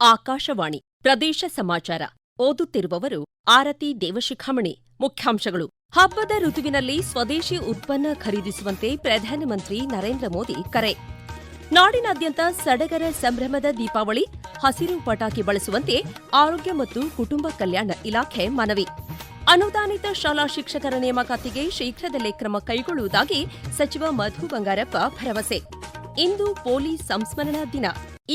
ಆಕಾಶವಾಣಿ ಪ್ರದೇಶ ಸಮಾಚಾರ ಓದುತ್ತಿರುವವರು ಆರತಿ ದೇವಶಿಖಾಮಣಿ. ಮುಖ್ಯಾಂಶಗಳು: ಹಬ್ಬದ ಋತುವಿನಲ್ಲಿ ಸ್ವದೇಶಿ ಉತ್ಪನ್ನ ಖರೀದಿಸುವಂತೆ ಪ್ರಧಾನಮಂತ್ರಿ ನರೇಂದ್ರ ಮೋದಿ ಕರೆ. ನಾಡಿನಾದ್ಯಂತ ಸಡಗರ ಸಂಭ್ರಮದ ದೀಪಾವಳಿ, ಹಸಿರು ಪಟಾಕಿ ಬಳಸುವಂತೆ ಆರೋಗ್ಯ ಮತ್ತು ಕುಟುಂಬ ಕಲ್ಯಾಣ ಇಲಾಖೆ ಮನವಿ. ಅನುದಾನಿತ ಶಾಲಾ ಶಿಕ್ಷಕರ ನೇಮಕಾತಿಗೆ ಶೀಘ್ರದಲ್ಲೇ ಕ್ರಮ ಕೈಗೊಳ್ಳುವುದಾಗಿ ಸಚಿವ ಮಧು ಬಂಗಾರಪ್ಪ ಭರವಸೆ. ಇಂದು ಪೊಲೀಸ್ ಸಂಸ್ಮರಣಾ ದಿನ.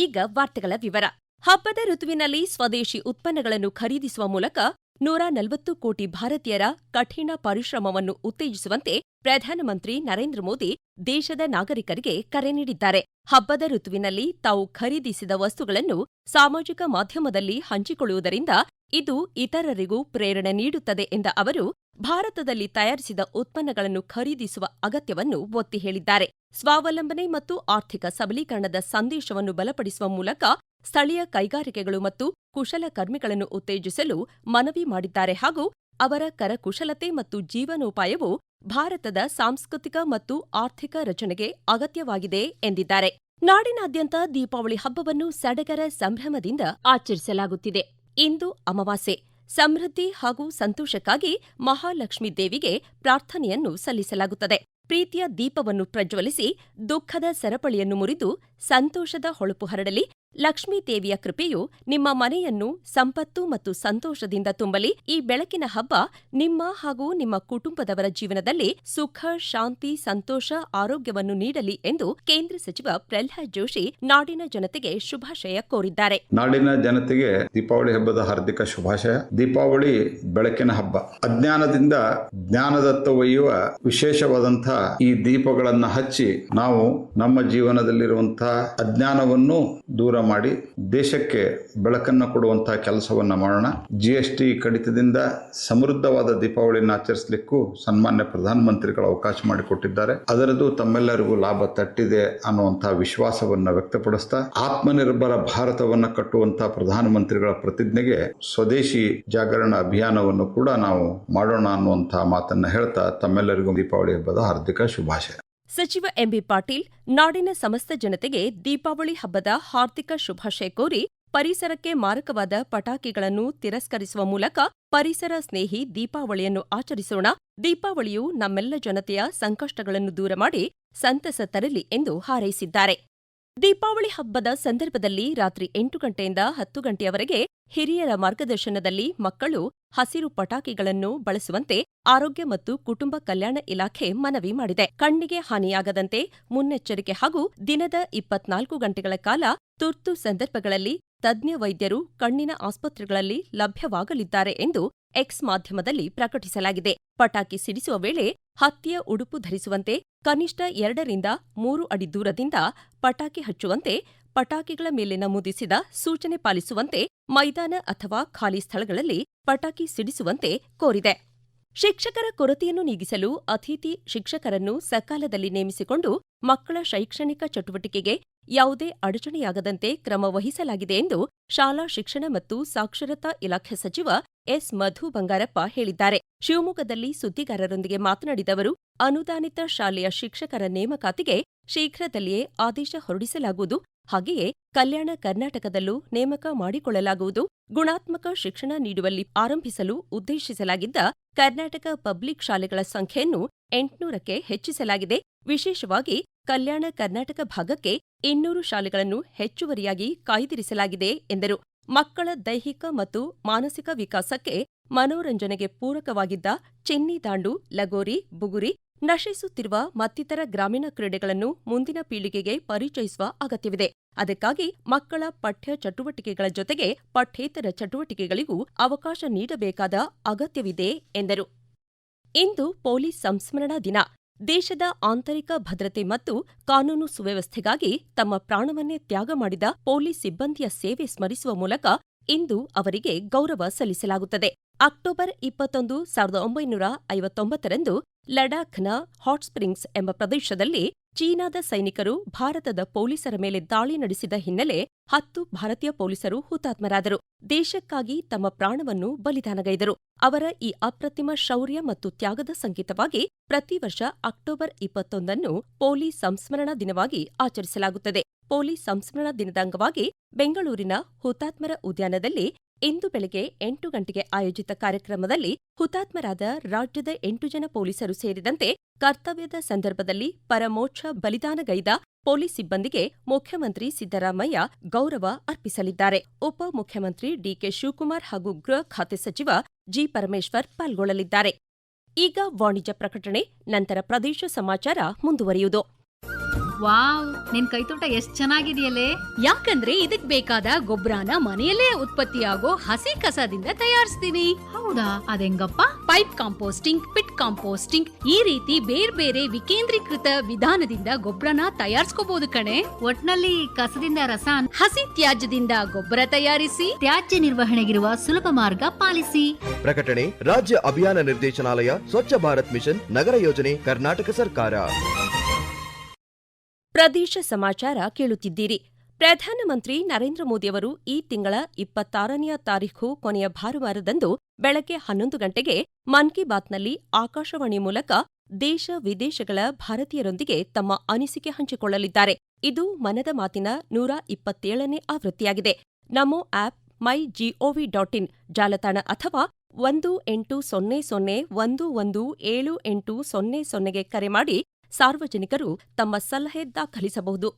ಈಗ ವಾರ್ತೆಗಳ ವಿವರ. ಹಬ್ಬದ ಋತುವಿನಲ್ಲಿ ಸ್ವದೇಶಿ ಉತ್ಪನ್ನಗಳನ್ನು ಖರೀದಿಸುವ ಮೂಲಕ 140 ಕೋಟಿ ಭಾರತೀಯರ ಕಠಿಣ ಪರಿಶ್ರಮವನ್ನು ಉತ್ತೇಜಿಸುವಂತೆ ಪ್ರಧಾನಮಂತ್ರಿ ನರೇಂದ್ರ ಮೋದಿ ದೇಶದ ನಾಗರಿಕರಿಗೆ ಕರೆ ನೀಡಿದ್ದಾರೆ. ಹಬ್ಬದ ಋತುವಿನಲ್ಲಿ ತಾವು ಖರೀದಿಸಿದ ವಸ್ತುಗಳನ್ನು ಸಾಮಾಜಿಕ ಮಾಧ್ಯಮದಲ್ಲಿ ಹಂಚಿಕೊಳ್ಳುವುದರಿಂದ ಇದು ಇತರರಿಗೂ ಪ್ರೇರಣೆ ನೀಡುತ್ತದೆ ಎಂದ ಅವರು, ಭಾರತದಲ್ಲಿ ತಯಾರಿಸಿದ ಉತ್ಪನ್ನಗಳನ್ನು ಖರೀದಿಸುವ ಅಗತ್ಯವನ್ನು ಒತ್ತಿ ಹೇಳಿದ್ದಾರೆ. ಸ್ವಾವಲಂಬನೆ ಮತ್ತು ಆರ್ಥಿಕ ಸಬಲೀಕರಣದ ಸಂದೇಶವನ್ನು ಬಲಪಡಿಸುವ ಮೂಲಕ ಸ್ಥಳೀಯ ಕೈಗಾರಿಕೆಗಳು ಮತ್ತು ಕುಶಲಕರ್ಮಿಗಳನ್ನು ಉತ್ತೇಜಿಸಲು ಮನವಿ ಮಾಡಿದ್ದಾರೆ ಹಾಗೂ ಅವರ ಕರಕುಶಲತೆ ಮತ್ತು ಜೀವನೋಪಾಯವು ಭಾರತದ ಸಾಂಸ್ಕೃತಿಕ ಮತ್ತು ಆರ್ಥಿಕ ರಚನೆಗೆ ಅಗತ್ಯವಾಗಿದೆ ಎಂದಿದ್ದಾರೆ. ನಾಡಿನಾದ್ಯಂತ ದೀಪಾವಳಿ ಹಬ್ಬವನ್ನು ಸಡಗರ ಸಂಭ್ರಮದಿಂದ ಆಚರಿಸಲಾಗುತ್ತಿದೆ. ಇಂದು ಅಮಾವಾಸ್ಯೆ. ಸಮೃದ್ಧಿ ಹಾಗೂ ಸಂತೋಷಕ್ಕಾಗಿ ಮಹಾಲಕ್ಷ್ಮೀ ದೇವಿಗೆ ಪ್ರಾರ್ಥನೆಯನ್ನು ಸಲ್ಲಿಸಲಾಗುತ್ತದೆ. ಪ್ರೀತಿಯ ದೀಪವನ್ನು ಪ್ರಜ್ವಲಿಸಿ ದುಃಖದ ಸರಪಳಿಯನ್ನು ಮುರಿದು ಸಂತೋಷದ ಹೊಳಪು ಹರಡಲಿ. ಲಕ್ಷ್ಮೀ ದೇವಿಯ ಕೃಪೆಯು ನಿಮ್ಮ ಮನೆಯನ್ನು ಸಂಪತ್ತು ಮತ್ತು ಸಂತೋಷದಿಂದ ತುಂಬಲಿ. ಈ ಬೆಳಕಿನ ಹಬ್ಬ ನಿಮ್ಮ ಹಾಗೂ ನಿಮ್ಮ ಕುಟುಂಬದವರ ಜೀವನದಲ್ಲಿ ಸುಖ, ಶಾಂತಿ, ಸಂತೋಷ, ಆರೋಗ್ಯವನ್ನು ನೀಡಲಿ ಎಂದು ಕೇಂದ್ರ ಸಚಿವ ಪ್ರಹ್ಲಾದ್ ಜೋಶಿ ನಾಡಿನ ಜನತೆಗೆ ಶುಭಾಶಯ ಕೋರಿದ್ದಾರೆ. ನಾಡಿನ ಜನತೆಗೆ ದೀಪಾವಳಿ ಹಬ್ಬದ ಹಾರ್ದಿಕ ಶುಭಾಶಯ. ದೀಪಾವಳಿ ಬೆಳಕಿನ ಹಬ್ಬ. ಅಜ್ಞಾನದಿಂದ ಜ್ಞಾನದತ್ತ ಒಯ್ಯುವ ವಿಶೇಷವಾದಂತಹ ಈ ದೀಪಗಳನ್ನ ಹಚ್ಚಿ ನಾವು ನಮ್ಮ ಜೀವನದಲ್ಲಿರುವಂತಹ ಅಜ್ಞಾನವನ್ನು ದೂರ ಮಾಡಿ ದೇಶಕ್ಕೆ ಬೆಳಕನ್ನು ಕೊಡುವಂತಹ ಕೆಲಸವನ್ನ ಮಾಡೋಣ. GST ಕಡಿತದಿಂದ ಸಮೃದ್ಧವಾದ ದೀಪಾವಳಿಯನ್ನು ಆಚರಿಸಲಿಕ್ಕೂ ಸನ್ಮಾನ್ಯ ಪ್ರಧಾನಮಂತ್ರಿಗಳು ಅವಕಾಶ ಮಾಡಿಕೊಟ್ಟಿದ್ದಾರೆ. ಅದರದ್ದು ತಮ್ಮೆಲ್ಲರಿಗೂ ಲಾಭ ತಟ್ಟಿದೆ ಅನ್ನುವಂತಹ ವಿಶ್ವಾಸವನ್ನ ವ್ಯಕ್ತಪಡಿಸ್ತಾ ಆತ್ಮನಿರ್ಭರ ಭಾರತವನ್ನ ಕಟ್ಟುವಂತಹ ಪ್ರಧಾನಮಂತ್ರಿಗಳ ಪ್ರತಿಜ್ಞೆಗೆ ಸ್ವದೇಶಿ ಜಾಗರಣ ಅಭಿಯಾನವನ್ನು ಕೂಡ ನಾವು ಮಾಡೋಣ ಅನ್ನುವಂತಹ ಮಾತನ್ನ ಹೇಳ್ತಾ ತಮ್ಮೆಲ್ಲರಿಗೂ ದೀಪಾವಳಿ ಹಬ್ಬದ ಹಾರ್ದಿಕ ಶುಭಾಶಯ. ಸಚಿವ ಎಂಬಿ ಪಾಟೀಲ್ ನಾಡಿನ ಸಮಸ್ತ ಜನತೆಗೆ ದೀಪಾವಳಿ ಹಬ್ಬದ ಹಾರ್ದಿಕ ಶುಭಾಶಯ ಕೋರಿ, ಪರಿಸರಕ್ಕೆ ಮಾರಕವಾದ ಪಟಾಕಿಗಳನ್ನು ತಿರಸ್ಕರಿಸುವ ಮೂಲಕ ಪರಿಸರ ಸ್ನೇಹಿ ದೀಪಾವಳಿಯನ್ನು ಆಚರಿಸೋಣ. ದೀಪಾವಳಿಯು ನಮ್ಮೆಲ್ಲ ಜನತೆಯ ಸಂಕಷ್ಟಗಳನ್ನು ದೂರ ಮಾಡಿ ಸಂತಸ ತರಲಿ ಎಂದು ಹಾರೈಸಿದ್ದಾರೆ. ದೀಪಾವಳಿ ಹಬ್ಬದ ಸಂದರ್ಭದಲ್ಲಿ ರಾತ್ರಿ 8 ಗಂಟೆಯಿಂದ 10 ಗಂಟೆಯವರೆಗೆ ಹಿರಿಯರ ಮಾರ್ಗದರ್ಶನದಲ್ಲಿ ಮಕ್ಕಳು ಹಸಿರು ಪಟಾಕಿಗಳನ್ನು ಬಳಸುವಂತೆ ಆರೋಗ್ಯ ಮತ್ತು ಕುಟುಂಬ ಕಲ್ಯಾಣ ಇಲಾಖೆ ಮನವಿ ಮಾಡಿದೆ. ಕಣ್ಣಿಗೆ ಹಾನಿಯಾಗದಂತೆ ಮುನ್ನೆಚ್ಚರಿಕೆ ಹಾಗೂ ದಿನದ 24 ಗಂಟೆಗಳ ಕಾಲ ತುರ್ತು ಸಂದರ್ಭಗಳಲ್ಲಿ ತಜ್ಞ ವೈದ್ಯರು ಕಣ್ಣಿನ ಆಸ್ಪತ್ರೆಗಳಲ್ಲಿ ಲಭ್ಯವಾಗಲಿದ್ದಾರೆ ಎಂದು ಎಕ್ಸ್ ಮಾಧ್ಯಮದಲ್ಲಿ ಪ್ರಕಟಿಸಲಾಗಿದೆ. ಪಟಾಕಿ ಸಿಡಿಸುವ ವೇಳೆ ಹತ್ತಿಯ ಉಡುಪು ಧರಿಸುವಂತೆ, ಕನಿಷ್ಠ 2 ರಿಂದ 3 ಅಡಿ ದೂರದಿಂದ ಪಟಾಕಿ ಹಚ್ಚುವಂತೆ, ಪಟಾಕಿಗಳ ಮೇಲೆ ನಮೂದಿಸಿದ ಸೂಚನೆ ಪಾಲಿಸುವಂತೆ, ಮೈದಾನ ಅಥವಾ ಖಾಲಿ ಸ್ಥಳಗಳಲ್ಲಿ ಪಟಾಕಿ ಸಿಡಿಸುವಂತೆ ಕೋರಿದೆ. ಶಿಕ್ಷಕರ ಕೊರತೆಯನ್ನು ನೀಗಿಸಲು ಅತಿಥಿ ಶಿಕ್ಷಕರನ್ನು ಸಕಾಲದಲ್ಲಿ ನೇಮಿಸಿಕೊಂಡು ಮಕ್ಕಳ ಶೈಕ್ಷಣಿಕ ಚಟುವಟಿಕೆಗೆ ಯಾವುದೇ ಅಡಚಣೆಯಾಗದಂತೆ ಕ್ರಮ ವಹಿಸಲಾಗಿದೆ ಎಂದು ಶಾಲಾ ಶಿಕ್ಷಣ ಮತ್ತು ಸಾಕ್ಷರತಾ ಇಲಾಖೆ ಸಚಿವ ಎಸ್. ಮಧು ಬಂಗಾರಪ್ಪ ಹೇಳಿದ್ದಾರೆ. ಶಿವಮೊಗ್ಗದಲ್ಲಿ ಸುದ್ದಿಗಾರರೊಂದಿಗೆ ಮಾತನಾಡಿದ ಅವರು, ಅನುದಾನಿತ ಶಾಲೆಯ ಶಿಕ್ಷಕರ ನೇಮಕಾತಿಗೆ ಶೀಘ್ರದಲ್ಲಿಯೇ ಆದೇಶ ಹೊರಡಿಸಲಾಗುವುದು. ಹಾಗೆಯೇ ಕಲ್ಯಾಣ ಕರ್ನಾಟಕದಲ್ಲೂ ನೇಮಕ ಮಾಡಿಕೊಳ್ಳಲಾಗುವುದು. ಗುಣಾತ್ಮಕ ಶಿಕ್ಷಣ ನೀಡುವಲ್ಲಿ ಆರಂಭಿಸಲು ಉದ್ದೇಶಿಸಲಾಗಿದ್ದ ಕರ್ನಾಟಕ ಪಬ್ಲಿಕ್ ಶಾಲೆಗಳ ಸಂಖ್ಯೆಯನ್ನು 800ಕ್ಕೆ ಹೆಚ್ಚಿಸಲಾಗಿದೆ. ವಿಶೇಷವಾಗಿ ಕಲ್ಯಾಣ ಕರ್ನಾಟಕ ಭಾಗಕ್ಕೆ 200 ಶಾಲೆಗಳನ್ನು ಹೆಚ್ಚುವರಿಯಾಗಿ ಕಾಯ್ದಿರಿಸಲಾಗಿದೆ ಎಂದರು. ಮಕ್ಕಳ ದೈಹಿಕ ಮತ್ತು ಮಾನಸಿಕ ವಿಕಾಸಕ್ಕೆ ಮನೋರಂಜನೆಗೆ ಪೂರಕವಾಗಿದ್ದ ಚಿನ್ನಿದಾಂಡು, ಲಗೋರಿ, ಬುಗುರಿ, ನಶಿಸುತ್ತಿರುವ ಮತ್ತಿತರ ಗ್ರಾಮೀಣ ಕ್ರೀಡೆಗಳನ್ನು ಮುಂದಿನ ಪೀಳಿಗೆಗೆ ಪರಿಚಯಿಸುವ ಅಗತ್ಯವಿದೆ. ಅದಕ್ಕಾಗಿ ಮಕ್ಕಳ ಪಠ್ಯ ಚಟುವಟಿಕೆಗಳ ಜೊತೆಗೆ ಪಠ್ಯೇತರ ಚಟುವಟಿಕೆಗಳಿಗೂ ಅವಕಾಶ ನೀಡಬೇಕಾದ ಅಗತ್ಯವಿದೆ ಎಂದರು. ಇಂದು ಪೊಲೀಸ್ ಸಂಸ್ಮರಣಾ ದಿನ. ದೇಶದ ಆಂತರಿಕ ಭದ್ರತೆ ಮತ್ತು ಕಾನೂನು ಸುವ್ಯವಸ್ಥೆಗಾಗಿ ತಮ್ಮ ಪ್ರಾಣವನ್ನೇ ತ್ಯಾಗ ಮಾಡಿದ ಪೊಲೀಸ್ ಸಿಬ್ಬಂದಿಯ ಸೇವೆ ಸ್ಮರಿಸುವ ಮೂಲಕ ಇಂದು ಅವರಿಗೆ ಗೌರವ ಸಲ್ಲಿಸಲಾಗುತ್ತದೆ. ಅಕ್ಟೋಬರ್ 21, 1959ರಂದು ಲಡಾಖ್ನ ಹಾಟ್ ಸ್ಪ್ರಿಂಗ್ಸ್ ಎಂಬ ಪ್ರದೇಶದಲ್ಲಿ ಚೀನಾದ ಸೈನಿಕರು ಭಾರತದ ಪೊಲೀಸರ ಮೇಲೆ ದಾಳಿ ನಡೆಸಿದ ಹಿನ್ನೆಲೆ 10 ಭಾರತೀಯ ಪೊಲೀಸರು ಹುತಾತ್ಮರಾದರು. ದೇಶಕ್ಕಾಗಿ ತಮ್ಮ ಪ್ರಾಣವನ್ನು ಬಲಿದಾನಗೈದರು. ಅವರ ಈ ಅಪ್ರತಿಮ ಶೌರ್ಯ ಮತ್ತು ತ್ಯಾಗದ ಸಂಕೇತವಾಗಿ ಪ್ರತಿ ವರ್ಷ ಅಕ್ಟೋಬರ್ 21 ಪೊಲೀಸ್ ಸಂಸ್ಮರಣಾ ದಿನವಾಗಿ ಆಚರಿಸಲಾಗುತ್ತದೆ. ಪೊಲೀಸ್ ಸಂಸ್ಮರಣಾ ದಿನದ ಅಂಗವಾಗಿ ಬೆಂಗಳೂರಿನ ಹುತಾತ್ಮರ ಉದ್ಯಾನದಲ್ಲಿ ಇಂದು ಬೆಳಗ್ಗೆ 8 ಗಂಟೆಗೆ ಆಯೋಜಿತ ಕಾರ್ಯಕ್ರಮದಲ್ಲಿ ಹುತಾತ್ಮರಾದ ರಾಜ್ಯದ 8 ಜನ ಪೊಲೀಸರು ಸೇರಿದಂತೆ ಕರ್ತವ್ಯದ ಸಂದರ್ಭದಲ್ಲಿ ಪರಮೋಚ್ಚ ಬಲಿದಾನಗೈದ ಪೊಲೀಸ್ ಸಿಬ್ಬಂದಿಗೆ ಮುಖ್ಯಮಂತ್ರಿ ಸಿದ್ದರಾಮಯ್ಯ ಗೌರವ ಅರ್ಪಿಸಲಿದ್ದಾರೆ. ಉಪಮುಖ್ಯಮಂತ್ರಿ ಡಿಕೆ ಶಿವಕುಮಾರ್ ಹಾಗೂ ಗೃಹ ಖಾತೆ ಸಚಿವ ಜಿ. ಪರಮೇಶ್ವರ್ ಪಾಲ್ಗೊಳ್ಳಲಿದ್ದಾರೆ. ಈಗ ವಾಣಿಜ್ಯ ಪ್ರಕಟಣೆ, ನಂತರ ಪ್ರದೇಶ ಸಮಾಚಾರ ಮುಂದುವರಿಯುವುದು. ವಾವ್, ನಿನ್ ಕೈತೋಟ ಎಷ್ಟ್ ಚೆನ್ನಾಗಿದೆಯಲ್ಲೇ. ಯಾಕಂದ್ರೆ ಇದಕ್ ಬೇಕಾದ ಗೊಬ್ಬರನ ಮನೆಯಲ್ಲೇ ಉತ್ಪತ್ತಿಯಾಗೋ ಹಸಿ ಕಸದಿಂದ ತಯಾರಿಸ್ತೀನಿ. ಹೌದಾ, ಅದೆಂಗಪ್ಪ? ಪೈಪ್ ಕಾಂಪೋಸ್ಟಿಂಗ್, ಪಿಟ್ ಕಾಂಪೋಸ್ಟಿಂಗ್, ಈ ರೀತಿ ಬೇರೆ ವಿಕೇಂದ್ರೀಕೃತ ವಿಧಾನದಿಂದ ಗೊಬ್ಬರನ ತಯಾರಿಸ್ಕೋಬಹುದು ಕಣೆ. ಒಟ್ನಲ್ಲಿ ಕಸದಿಂದ ರಸ, ಹಸಿ ತ್ಯಾಜ್ಯದಿಂದ ಗೊಬ್ಬರ ತಯಾರಿಸಿ ತ್ಯಾಜ್ಯ ನಿರ್ವಹಣೆಗಿರುವ ಸುಲಭ ಮಾರ್ಗ ಪಾಲಿಸಿ. ಪ್ರಕಟಣೆ ರಾಜ್ಯ ಅಭಿಯಾನ ನಿರ್ದೇಶನಾಲಯ, ಸ್ವಚ್ಛ ಭಾರತ್ ಮಿಷನ್, ನಗರ ಯೋಜನೆ, ಕರ್ನಾಟಕ ಸರ್ಕಾರ. ಪ್ರದೇಶ ಸಮಾಚಾರ ಕೇಳುತ್ತಿದ್ದೀರಿ. ಪ್ರಧಾನಮಂತ್ರಿ ನರೇಂದ್ರ ಮೋದಿಯವರು ಈ ತಿಂಗಳ 26ನೇ ತಾರೀಖು ಕೊನೆಯ ಭಾನುವಾರದಂದು ಬೆಳಗ್ಗೆ 11 ಗಂಟೆಗೆ ಮನ್ ಕಿ ಬಾತ್ನಲ್ಲಿ ಆಕಾಶವಾಣಿ ಮೂಲಕ ದೇಶ ವಿದೇಶಗಳ ಭಾರತೀಯರೊಂದಿಗೆ ತಮ್ಮ ಅನಿಸಿಕೆ ಹಂಚಿಕೊಳ್ಳಲಿದ್ದಾರೆ. ಇದು ಮನದ ಮಾತಿನ 127ನೇ ಆವೃತ್ತಿಯಾಗಿದೆ. ನಮೋ ಆಪ್, MyGov.in ಜಾಲತಾಣ ಅಥವಾ 1800117800ಗೆ ಕರೆ ಮಾಡಿ ಸಾರ್ವಜನಿಕರು ತಮ್ಮ ಸಲಹೆ ದಾಖಲಿಸಬಹುದು.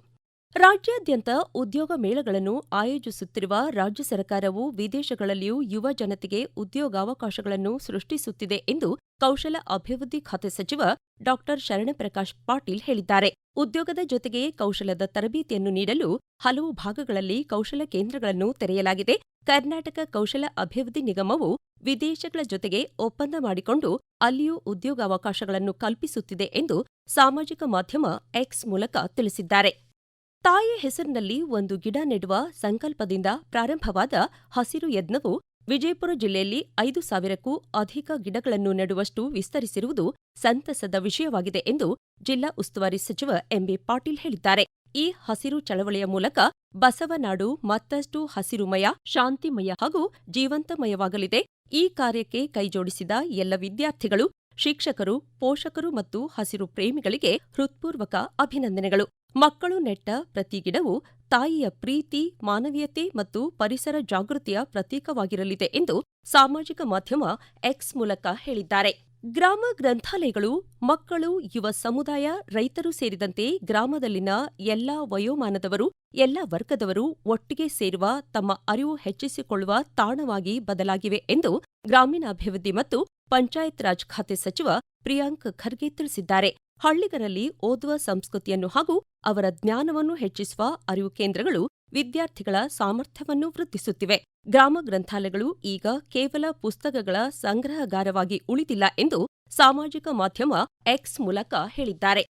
ರಾಜ್ಯಾದ್ಯಂತ ಉದ್ಯೋಗ ಮೇಳಗಳನ್ನು ಆಯೋಜಿಸುತ್ತಿರುವ ರಾಜ್ಯ ಸರ್ಕಾರವು ವಿದೇಶಗಳಲ್ಲಿಯೂ ಯುವ ಜನತೆಗೆ ಉದ್ಯೋಗಾವಕಾಶಗಳನ್ನು ಸೃಷ್ಟಿಸುತ್ತಿದೆ ಎಂದು ಕೌಶಲ ಅಭಿವೃದ್ಧಿ ಖಾತೆ ಸಚಿವ ಡಾ. ಶರಣಪ್ರಕಾಶ್ ಪಾಟೀಲ್ ಹೇಳಿದ್ದಾರೆ. ಉದ್ಯೋಗದ ಜೊತೆಗೆ ಕೌಶಲದ ತರಬೇತಿಯನ್ನು ನೀಡಲು ಹಲವು ಭಾಗಗಳಲ್ಲಿ ಕೌಶಲ ಕೇಂದ್ರಗಳನ್ನು ತೆರೆಯಲಾಗಿದೆ. ಕರ್ನಾಟಕ ಕೌಶಲ ಅಭಿವೃದ್ಧಿ ನಿಗಮವು ವಿದೇಶಗಳ ಜೊತೆಗೆ ಒಪ್ಪಂದ ಮಾಡಿಕೊಂಡು ಅಲ್ಲಿಯೂ ಉದ್ಯೋಗಾವಕಾಶಗಳನ್ನು ಕಲ್ಪಿಸುತ್ತಿದೆ ಎಂದು ಸಾಮಾಜಿಕ ಮಾಧ್ಯಮ ಎಕ್ಸ್ ಮೂಲಕ ತಿಳಿಸಿದ್ದಾರೆ. ತಾಯಿಯ ಹೆಸರಿನಲ್ಲಿ ಒಂದು ಗಿಡ ನೆಡುವ ಸಂಕಲ್ಪದಿಂದ ಪ್ರಾರಂಭವಾದ ಹಸಿರು ಯಜ್ಞವು ವಿಜಯಪುರ ಜಿಲ್ಲೆಯಲ್ಲಿ 5,000ಕ್ಕೂ ಅಧಿಕ ಗಿಡಗಳನ್ನು ನೆಡುವಷ್ಟು ವಿಸ್ತರಿಸಿರುವುದು ಸಂತಸದ ವಿಷಯವಾಗಿದೆ ಎಂದು ಜಿಲ್ಲಾ ಉಸ್ತುವಾರಿ ಸಚಿವ ಎಂಬಿ ಪಾಟೀಲ್ ಹೇಳಿದ್ದಾರೆ. ಈ ಹಸಿರು ಚಳವಳಿಯ ಮೂಲಕ ಬಸವನಾಡು ಮತ್ತಷ್ಟು ಹಸಿರುಮಯ, ಶಾಂತಿಮಯ ಹಾಗೂ ಜೀವಂತಮಯವಾಗಲಿದೆ. ಈ ಕಾರ್ಯಕ್ಕೆ ಕೈಜೋಡಿಸಿದ ಎಲ್ಲ ವಿದ್ಯಾರ್ಥಿಗಳು, ಶಿಕ್ಷಕರು, ಪೋಷಕರು ಮತ್ತು ಹಸಿರು ಪ್ರೇಮಿಗಳಿಗೆ ಹೃತ್ಪೂರ್ವಕ ಅಭಿನಂದನೆಗಳು. ಮಕ್ಕಳು ನೆಟ್ಟ ಪ್ರತಿ ಗಿಡವು ತಾಯಿಯ ಪ್ರೀತಿ, ಮಾನವೀಯತೆ ಮತ್ತು ಪರಿಸರ ಜಾಗೃತಿಯ ಪ್ರತೀಕವಾಗಿರಲಿದೆ ಎಂದು ಸಾಮಾಜಿಕ ಮಾಧ್ಯಮ ಎಕ್ಸ್ ಮೂಲಕ ಹೇಳಿದ್ದಾರೆ. ಗ್ರಾಮ ಗ್ರಂಥಾಲಯಗಳು ಮಕ್ಕಳು, ಯುವ ಸಮುದಾಯ, ರೈತರು ಸೇರಿದಂತೆ ಗ್ರಾಮದಲ್ಲಿನ ಎಲ್ಲಾ ವಯೋಮಾನದವರು, ಎಲ್ಲ ವರ್ಗದವರು ಒಟ್ಟಿಗೆ ಸೇರುವ, ತಮ್ಮ ಅರಿವು ಹೆಚ್ಚಿಸಿಕೊಳ್ಳುವ ತಾಣವಾಗಿ ಬದಲಾಗಿವೆ ಎಂದು ಗ್ರಾಮೀಣಾಭಿವೃದ್ಧಿ ಮತ್ತು ಪಂಚಾಯತ್ ರಾಜ್ ಖಾತೆ ಸಚಿವ ಪ್ರಿಯಾಂಕ್ ಖರ್ಗೆ ತಿಳಿಸಿದ್ದಾರೆ. ಹಳ್ಳಿಗರಲ್ಲಿ ಓದುವ ಸಂಸ್ಕೃತಿಯನ್ನು ಹಾಗೂ ಅವರ ಜ್ಞಾನವನ್ನು ಹೆಚ್ಚಿಸುವ ಅರಿವು ಕೇಂದ್ರಗಳು ವಿದ್ಯಾರ್ಥಿಗಳ ಸಾಮರ್ಥ್ಯವನ್ನು ವೃದ್ಧಿಸುತ್ತಿವೆ. ಗ್ರಾಮ ಗ್ರಂಥಾಲಯಗಳು ಈಗ ಕೇವಲ ಪುಸ್ತಕಗಳ ಸಂಗ್ರಹಗಾರವಾಗಿ ಉಳಿದಿಲ್ಲ ಎಂದು ಸಾಮಾಜಿಕ ಮಾಧ್ಯಮ ಎಕ್ಸ್ ಮೂಲಕ ಹೇಳಿದ್ದಾರೆ.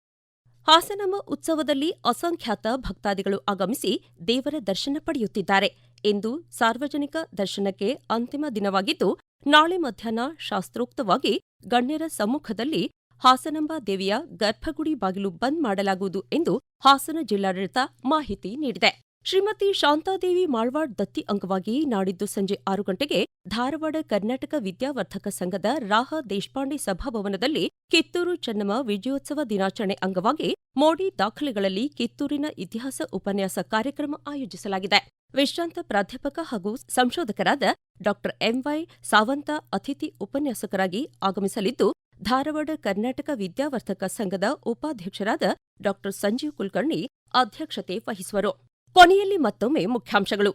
ಹಾಸನಾಂಬ ಉತ್ಸವದಲ್ಲಿ ಅಸಂಖ್ಯಾತ ಭಕ್ತಾದಿಗಳು ಆಗಮಿಸಿ ದೇವರ ದರ್ಶನ ಪಡೆಯುತ್ತಿದ್ದಾರೆ. ಇಂದು ಸಾರ್ವಜನಿಕ ದರ್ಶನಕ್ಕೆ ಅಂತಿಮ ದಿನವಾಗಿದ್ದು, ನಾಳೆ ಮಧ್ಯಾಹ್ನ ಶಾಸ್ತ್ರೋಕ್ತವಾಗಿ ಗಣ್ಯರ ಸಮ್ಮುಖದಲ್ಲಿ ಹಾಸನಾಂಬ ದೇವಿಯ ಗರ್ಭಗುಡಿ ಬಾಗಿಲು ಬಂದ್ ಮಾಡಲಾಗುವುದು ಎಂದು ಹಾಸನ ಜಿಲ್ಲಾಡಳಿತ ಮಾಹಿತಿ ನೀಡಿದೆ. ಶ್ರೀಮತಿ ಶಾಂತಾದೇವಿ ಮಾಳ್ವಾಡ್ ದತ್ತಿ ಅಂಗವಾಗಿ ನಾಡಿದ್ದು ಸಂಜೆ 6 ಗಂಟೆಗೆ ಧಾರವಾಡ ಕರ್ನಾಟಕ ವಿದ್ಯಾವರ್ಧಕ ಸಂಘದ ರಾಹ ದೇಶಪಾಂಡೆ ಸಭಾಭವನದಲ್ಲಿ ಕಿತ್ತೂರು ಚೆನ್ನಮ್ಮ ವಿಜಯೋತ್ಸವ ದಿನಾಚರಣೆ ಅಂಗವಾಗಿ ಮೋಡಿ ದಾಖಲೆಗಳಲ್ಲಿ ಕಿತ್ತೂರಿನ ಇತಿಹಾಸ ಉಪನ್ಯಾಸ ಕಾರ್ಯಕ್ರಮ ಆಯೋಜಿಸಲಾಗಿದೆ. ವಿಶ್ರಾಂತ ಪ್ರಾಧ್ಯಾಪಕ ಹಾಗೂ ಸಂಶೋಧಕರಾದ ಡಾ. ಎಂವೈ ಸಾವಂತ ಅತಿಥಿ ಉಪನ್ಯಾಸಕರಾಗಿ ಆಗಮಿಸಲಿದ್ದು, ಧಾರವಾಡ ಕರ್ನಾಟಕ ವಿದ್ಯಾವರ್ಧಕ ಸಂಘದ ಉಪಾಧ್ಯಕ್ಷರಾದ ಡಾ. ಸಂಜೀವ್ ಕುಲಕರ್ಣಿ ಅಧ್ಯಕ್ಷತೆ ವಹಿಸುವರು. ಕೊನೆಯಲ್ಲಿ ಮತ್ತೊಮ್ಮೆ ಮುಖ್ಯಾಂಶಗಳು.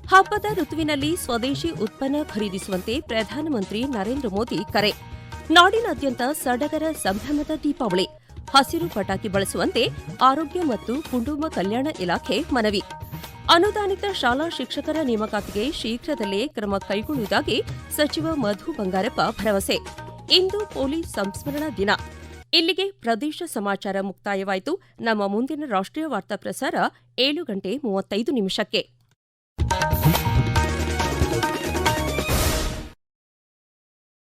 ಹಬ್ಬದ ಋತುವಿನಲ್ಲಿ ಸ್ವದೇಶಿ ಉತ್ಪನ್ನ ಖರೀದಿಸುವಂತೆ ಪ್ರಧಾನಮಂತ್ರಿ ನರೇಂದ್ರ ಮೋದಿ ಕರೆ. ನಾಡಿನಾದ್ಯಂತ ಸಡಗರ ಸಂಭ್ರಮದ ದೀಪಾವಳಿ. ಹಸಿರು ಪಟಾಕಿ ಬಳಸುವಂತೆ ಆರೋಗ್ಯ ಮತ್ತು ಕುಟುಂಬ ಕಲ್ಯಾಣ ಇಲಾಖೆ ಮನವಿ. ಅನುದಾನಿತ ಶಾಲಾ ಶಿಕ್ಷಕರ ನೇಮಕಾತಿಗೆ ಶೀಘ್ರದಲ್ಲೇ ಕ್ರಮ ಕೈಗೊಳ್ಳುವುದಾಗಿ ಸಚಿವ ಮಧು ಬಂಗಾರಪ್ಪ ಭರವಸೆ. ಇಂದು ಪೊಲೀಸ್ ಸಂಸ್ಮರಣಾ ದಿನ. ಇಲ್ಲಿಗೆ ಪ್ರದೇಶ ಸಮಾಚಾರ ಮುಕ್ತಾಯವಾಯಿತು. ನಮ್ಮ ಮುಂದಿನ ರಾಷ್ಟ್ರೀಯ ವಾರ್ತಾ ಪ್ರಸಾರ 7:35 ನಿಮಿಷಕ್ಕೆ.